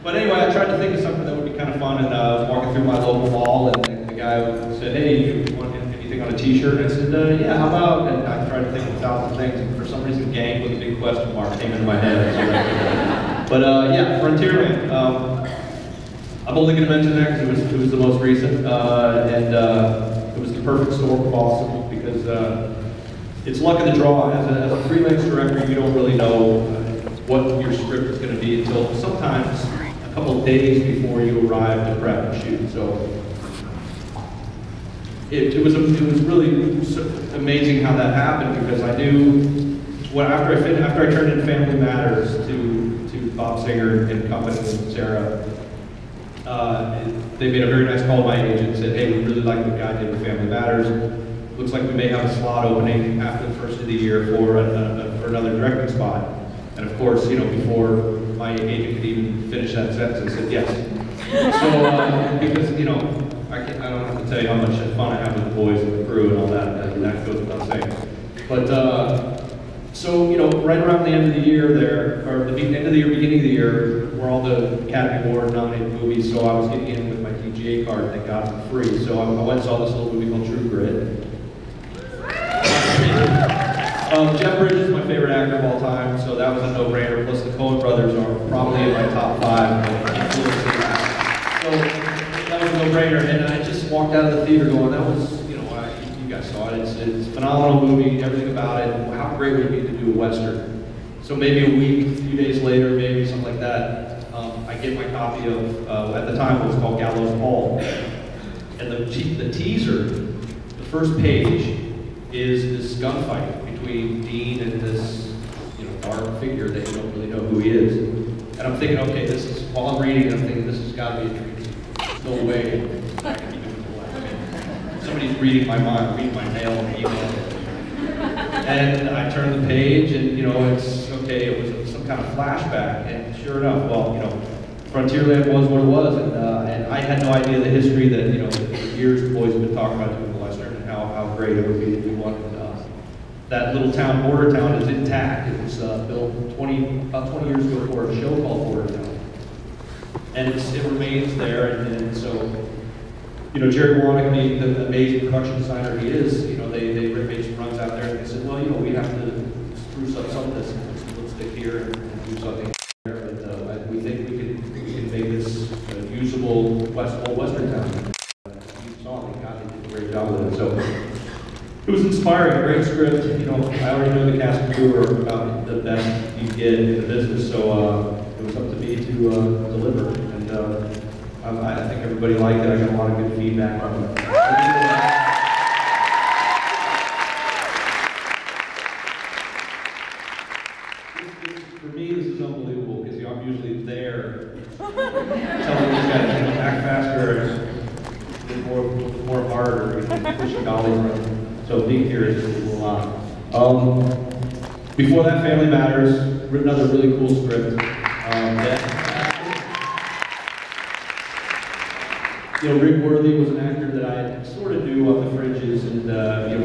But anyway, I tried to think of something that would be kind of fun, and I was walking through my local mall, and the guy said, "Hey, you want anything on a t-shirt?" And I said, "Yeah, how about?" And I tried to think of 1,000 things, and for some reason, gang with a big question mark came into my head. But yeah, Frontierland. I'm only going to mention that because it was the most recent, and it was the perfect storm of awesome, because it's luck of the draw. As a freelance director, you don't really know what your script is going to be until sometimes a couple of days before you arrive to prep and shoot. So it was really amazing how that happened, because I knew after I turned in Family Matters to Bob Singer and company and Sarah. They made a very nice call to my agent and said, "Hey, we really like what the guy did with Family Matters. Looks like we may have a slot opening after the first of the year for another directing spot." And of course, before my agent could even finish that sentence, I said yes. So because I don't have to tell you how much fun I have with the boys and the crew and all that. That goes without saying. But so right around the end of the year there, or the end of the year, beginning of the year, were all the Academy Award nominated movies. So I was getting in with my DGA card and I got it for free. So I went and saw this little movie called True Grit. Jeff Bridges is my favorite actor of all time, so that was a no-brainer. Plus the Coen brothers are probably in my top 5 influences. So that was a no-brainer, and I just walked out of the theater going, that was, you guys saw it. It's a phenomenal movie, everything about it. How great would it be to do a Western? So maybe a few days later, maybe something like that, I get my copy of, at the time it was called Gallows Hall. And the teaser, the first page, is this gunfight between Dean and this dark figure that you don't really know who he is. And I'm thinking, okay, while I'm reading it, I'm thinking, this has got to be a dream. No way I can be doing the life. I mean, somebody's reading my mind, reading my mail and email. And I turn the page, and it's okay. It was some kind of flashback, and sure enough, well, Frontierland was what it was, and I had no idea the history that for years the boys have been talking about doing the Western and how great it would be to do one. That little town, Border Town, is intact. It was built about 20 years ago for a show called Border Town, and it remains there. And so, Jerry Warnick, being the amazing production designer he is, they made some runs out there, and they said, well, we have to spruce up some of this. Let's stick here and do something there. But we think we can make this a usable Western town. You saw it, God, they did a great job with it. So it was inspiring, great script. I already know the cast and crew are about the best you get in the business, so it was up to me to deliver. And I think everybody liked it. I got a lot of good feedback from it. For me, this is unbelievable, because I'm usually there telling these guys, act faster and more harder, pushing dollies around. So being here is a lot. Before that, Family Matters, written another really cool script. Rick Worthy was an actor that I sort of knew on the fringes, and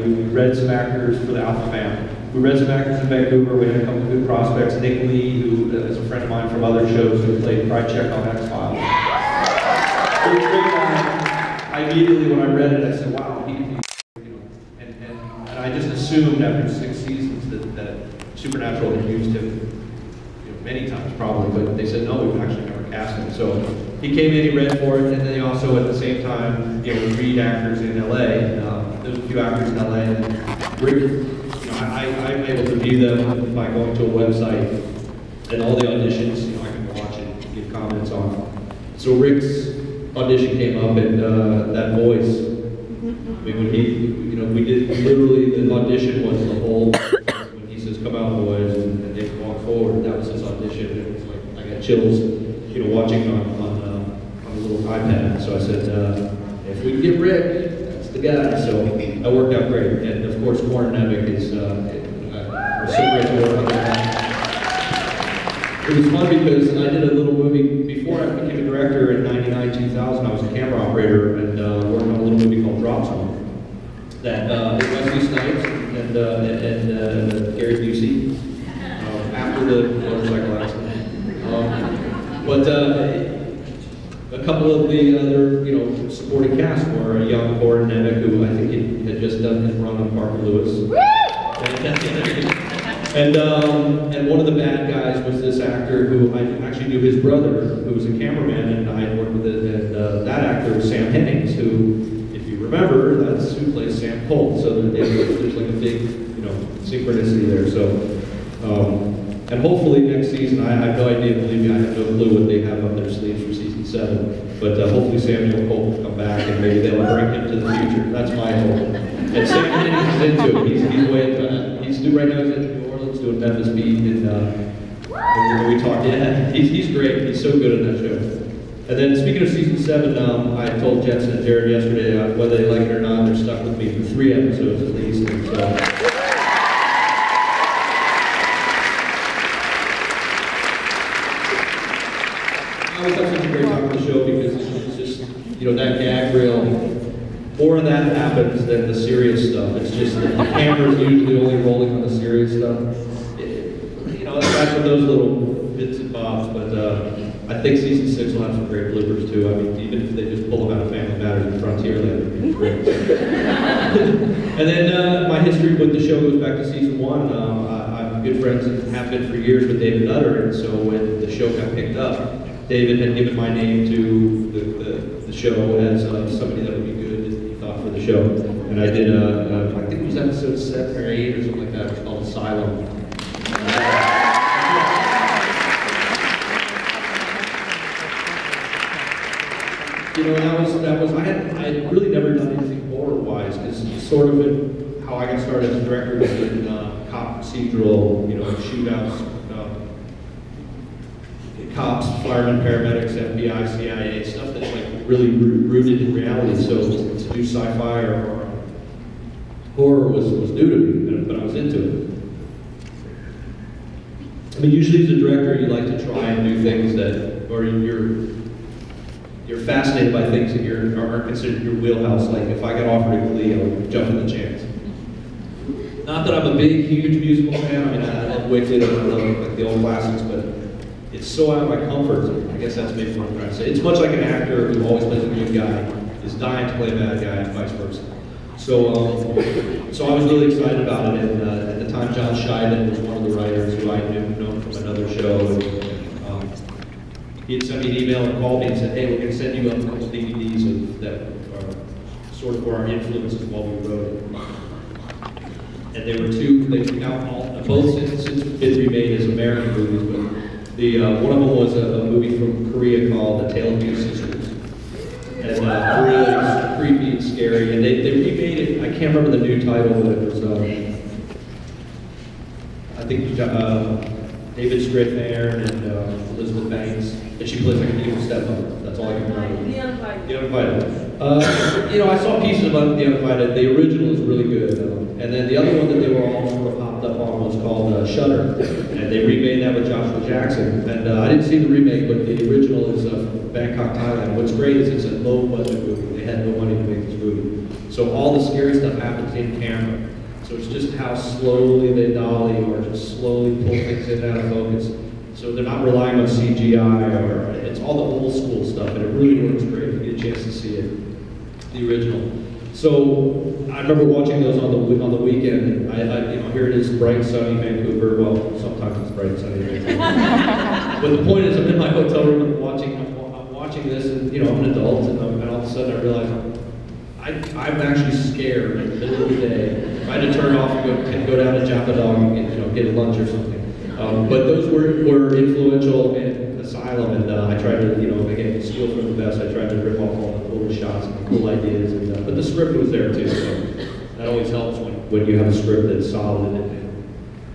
we read some actors for the Alpha Fam. We read some actors in Vancouver. We had a couple of good prospects. Nick Lee, who is a friend of mine from other shows, who played Krychek on X-Files. I immediately, when I read it, I said, "Wow, he can be." And I just assumed after 6 seasons that Supernatural had used him many times probably, but they said, no, we've actually never cast him. So he came in, he read for it, and then they also at the same time read actors in LA. There's a few actors in LA, and Rick, I'm able to view them by going to a website, and all the auditions, I can watch it and give comments on. So Rick's audition came up, and that voice, I mean, when we did literally, the audition was the whole, when he says, "Come out, boys," and they walk forward, that was his audition. It was like, I got chills, watching on a little iPad. So I said, if we can get Rick, that's the guy. So that worked out great. And of course, Warren Nevick is, we're so great to work on that. It was fun because I did a little movie, before I became a director in 99, 2000, I was a camera operator and worked on a little movie called Drop Zone. That Wesley Snipes and Gary Busey after the motorcycle accident. But a couple of the other, supporting cast were a young Gordon Nemec, who I think he had just done his run on Parker Lewis. And one of the bad guys was this actor who I actually knew his brother, who was a cameraman, and I had worked with it. And that actor was Sam Hennings, who, if you remember, that's who plays Sam Colt. So there's like a big, synchronicity there. So, and hopefully next season, I have no idea. Believe me, I have no clue what they have up their sleeves for season 7. But hopefully Samuel Colt will come back, and maybe they'll bring him to the future. That's my hope. And Sam Hennings is into it. He's way into it. Right now he's in New Orleans doing Memphis Beat, and we talked. Yeah, he's great. He's so good at that show. And then speaking of season 7, I told Jensen and Jared yesterday whether they like it or not, they're stuck with me for 3 episodes at least. And so, I always have such a great time with the show because it's just that gag reel. More of that happens than the serious stuff. It's just that the camera's usually only rolling on the serious stuff. Aside from those little bits and bobs, but I think season 6 will have some great bloopers too. I mean, even if they just pull them out of Family Matters and Frontierland, it'd be great. And then my history with the show goes back to season 1. I'm good friends and have been for years with David Nutter, and so when the show got picked up, David had given my name to the show as somebody that would be good for the show, and I did I think it was episode 7 or 8 or something like that. It was called Asylum. That was I had really never done anything horror-wise, because sort of how I got started as a director was in cop procedural, shootouts, cops, firemen, paramedics, FBI, CIA, stuff that's like really rooted in reality. So to do sci-fi or horror was new to me, but I was into it. I mean, usually as a director, you like to try and do things that, or you're fascinated by things that aren't considered your wheelhouse. Like if I got offered a Glee, I would jump in the chance. Not that I'm a big, huge musical fan. I mean, I love Wicked, I love like the old classics, but it's so out of my comfort zone. I guess that's maybe what I'm trying to say. It's much like an actor who always plays a good guy is dying to play a bad guy, and vice versa. So I was really excited about it. And at the time, John Scheiden was one of the writers who I knew known from another show. And, he had sent me an email and called me and said, "Hey, we're going to send you up a couple DVDs that are sort of for our influences while we wrote it." And there were two. They took out both since been remade as American movies, but. One of them was a movie from Korea called The Tale of Two Sisters, and really creepy and scary. And they remade it. I can't remember the new title, but it was I think David Strathairn and Elizabeth Banks, and she plays like an evil stepmother. That's all I can remember. The Uninvited. I saw pieces about The Uninvited. The original is really good, and then the other one that they were all sort of hopped up on was called Shudder, and they remade that with Joshua Jackson. And I didn't see the remake, but the original is from Bangkok, Thailand. What's great is it's a low-budget movie. They had no money to make this movie, so all the scary stuff happens in camera. So it's just how slowly they dolly or just slowly pull things in and out of focus. So they're not relying on CGI, or it's all the old school stuff, and it really works great if you get a chance to see it, the original. So I remember watching those on the weekend. Here it is, bright, sunny Vancouver. Well, sometimes it's bright and sunny Vancouver. But the point is, I'm in my hotel room and I'm watching this, and I'm an adult, and all of a sudden I realize I'm actually scared in the middle of the day. I had to turn off and go down to Japa Dog and get lunch or something. But those were influential in Asylum, and I tried to again steal from the best. I tried to rip off all the cool shots and the cool ideas, but the script was there too. So that always helps when you have a script that's solid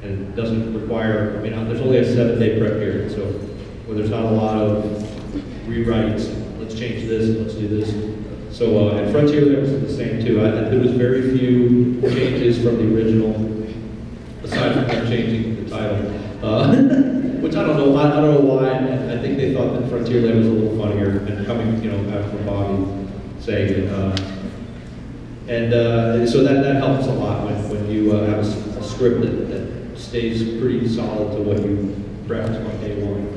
and doesn't require. I mean, there's only a 7-day prep period, so where there's not a lot of rewrites. Let's change this. Let's do this. So and Frontierland was the same too. There was very few changes from the original, aside from them changing the title, which I don't know. I don't know why. I think they thought that Frontierland was a little funnier, and coming out from Bobby saying it. So that helps a lot when you have a script that stays pretty solid to what you prepped on day one.